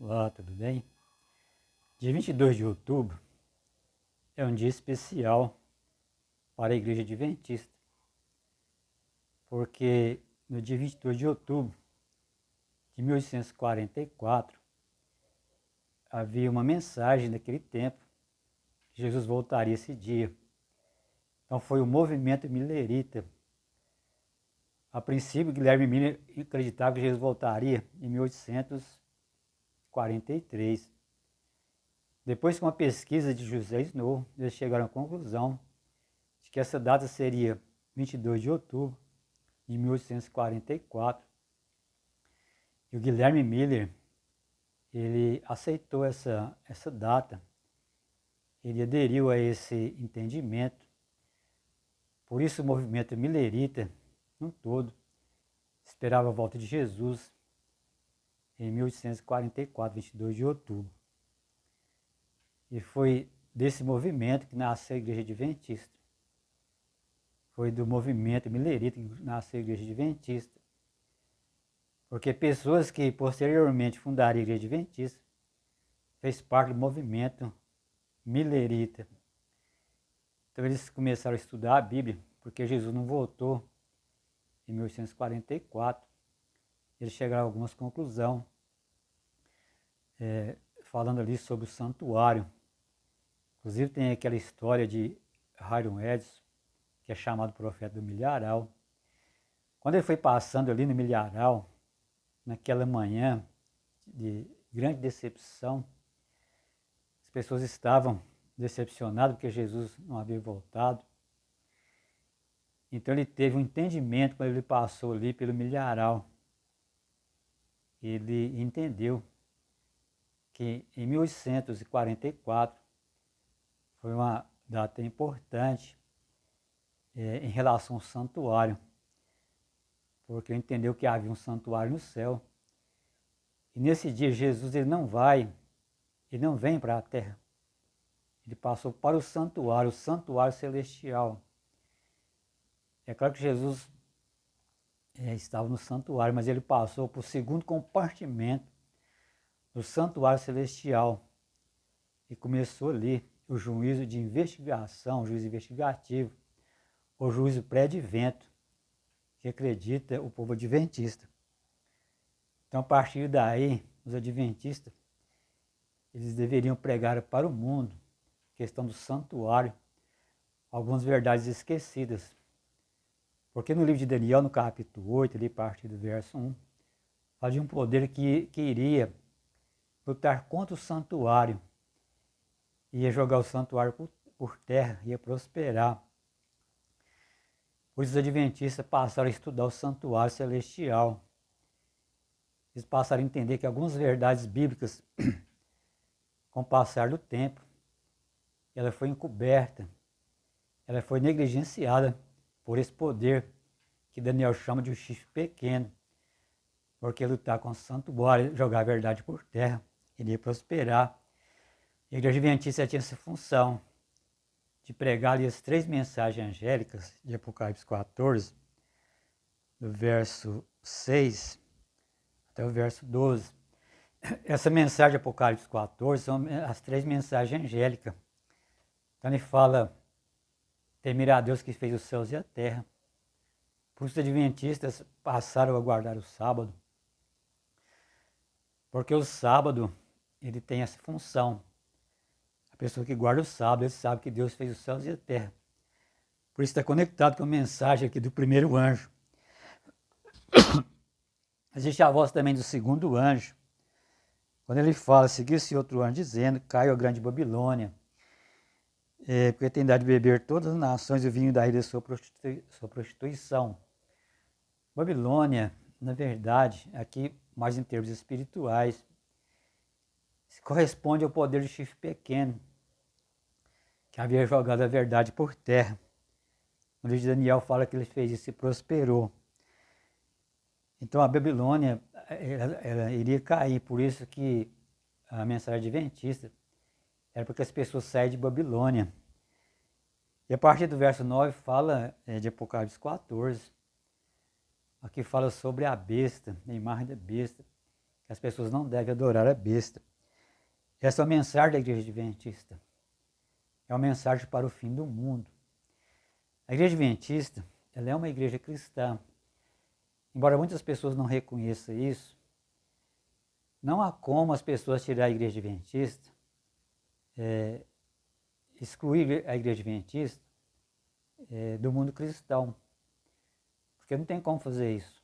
Olá, tudo bem? Dia 22 de outubro é um dia especial para a Igreja Adventista, porque no dia 22 de outubro de 1844 havia uma mensagem naquele tempo que Jesus voltaria esse dia. Então foi o movimento milerita. A princípio, Guilherme Miller acreditava que Jesus voltaria em 1843. Depois, com a pesquisa de José Snow, eles chegaram à conclusão de que essa data seria 22 de outubro de 1844. E o Guilherme Miller, ele aceitou essa data, ele aderiu a esse entendimento. Por isso o movimento milerita, no todo, esperava a volta de Jesus em 1844, 22 de outubro. E foi desse movimento que nasceu a Igreja Adventista. Foi do movimento milerita que nasceu a Igreja Adventista. Porque pessoas que posteriormente fundaram a Igreja Adventista fez parte do movimento milerita. Então eles começaram a estudar a Bíblia, porque Jesus não voltou em 1844. Eles chegaram a algumas conclusões, falando ali sobre o santuário. Inclusive tem aquela história de Hiram Edson, que é chamado profeta do milharal. Quando ele foi passando ali no milharal, naquela manhã de grande decepção, as pessoas estavam decepcionadas porque Jesus não havia voltado. Então ele teve um entendimento quando ele passou ali pelo milharal. Ele entendeu que em 1844 foi uma data importante em relação ao santuário, porque ele entendeu que havia um santuário no céu. E nesse dia Jesus ele não vem para a terra. Ele passou para o santuário celestial. É claro que Jesus estava no santuário, mas ele passou para o segundo compartimento do santuário celestial e começou ali o juízo de investigação, o juízo investigativo, o juízo pré-advento, que acredita o povo adventista. Então, a partir daí, os adventistas, eles deveriam pregar para o mundo a questão do santuário, algumas verdades esquecidas. Porque no livro de Daniel, no capítulo 8, ali, a partir do verso 1, fala de um poder que iria lutar contra o santuário, ia jogar o santuário por terra, ia prosperar. Por isso os adventistas passaram a estudar o santuário celestial. Eles passaram a entender que algumas verdades bíblicas, com o passar do tempo, ela foi encoberta, ela foi negligenciada por esse poder que Daniel chama de um chifre pequeno, porque lutar com o santuário, jogar a verdade por terra, ele ia prosperar. A Igreja Adventista tinha essa função de pregar ali as 3 mensagens angélicas de Apocalipse 14, do verso 6 até o verso 12. Essa mensagem de Apocalipse 14 são as 3 mensagens angélicas. Então ele fala: temerá a Deus que fez os céus e a terra. Por isso os adventistas passaram a guardar o sábado, porque o sábado ele tem essa função. A pessoa que guarda o sábado, ele sabe que Deus fez os céus e a terra. Por isso está conectado com a mensagem aqui do primeiro anjo. Existe a voz também do segundo anjo, quando ele fala: seguiu-se outro anjo dizendo: caiu a grande Babilônia, porque tem dado de beber todas as nações o vinho da ira da sua prostituição. Babilônia, na verdade, aqui mais em termos espirituais, corresponde ao poder de chifre pequeno, que havia jogado a verdade por terra. O livro de Daniel fala que ele fez isso e prosperou. Então a Babilônia ela iria cair, por isso que a mensagem adventista era para que as pessoas saíssem de Babilônia. E a partir do verso 9 fala de Apocalipse 14, aqui fala sobre a besta, a imagem da besta, que as pessoas não devem adorar a besta. Essa é a mensagem da Igreja Adventista. É uma mensagem para o fim do mundo. A Igreja Adventista, ela é uma igreja cristã. Embora muitas pessoas não reconheçam isso, não há como as pessoas tirar a Igreja Adventista, excluir a Igreja Adventista do mundo cristão. Porque não tem como fazer isso.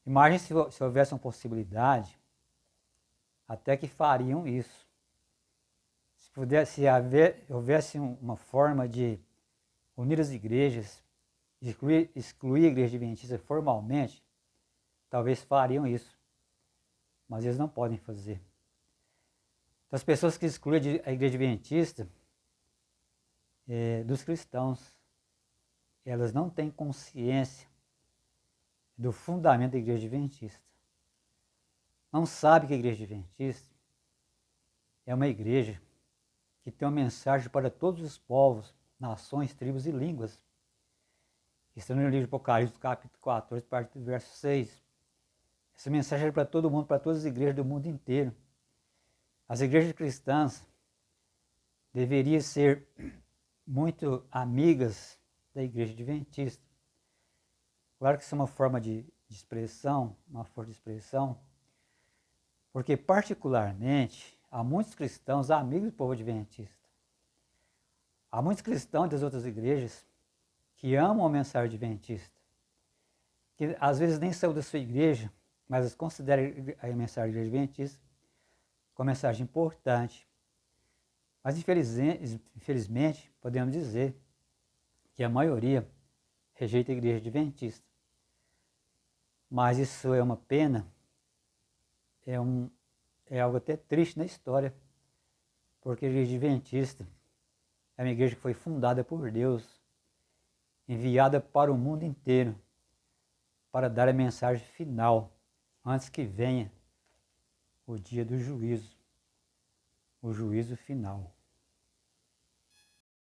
Imagine se houvesse uma possibilidade, até que fariam isso. Se houvesse uma forma de unir as igrejas, excluir a Igreja Adventista formalmente, talvez fariam isso. Mas eles não podem fazer. Então, as pessoas que excluem a Igreja Adventista dos cristãos, elas não têm consciência do fundamento da Igreja Adventista. Não sabe que a Igreja Adventista é uma igreja que tem uma mensagem para todos os povos, nações, tribos e línguas. Está no livro de Apocalipse, capítulo 14, parte do verso 6. Essa mensagem é para todo mundo, para todas as igrejas do mundo inteiro. As igrejas cristãs deveriam ser muito amigas da Igreja Adventista. Claro que isso é uma forma de expressão, uma forma de expressão, porque particularmente há muitos cristãos amigos do povo adventista. Há muitos cristãos das outras igrejas que amam a mensagem adventista, que às vezes nem são da sua igreja, mas eles consideram a mensagem adventista como uma mensagem importante. Mas infelizmente podemos dizer que a maioria rejeita a igreja adventista. Mas isso é uma pena, é algo até triste na história, porque a igreja adventista é uma igreja que foi fundada por Deus, enviada para o mundo inteiro, para dar a mensagem final, antes que venha o dia do juízo, o juízo final.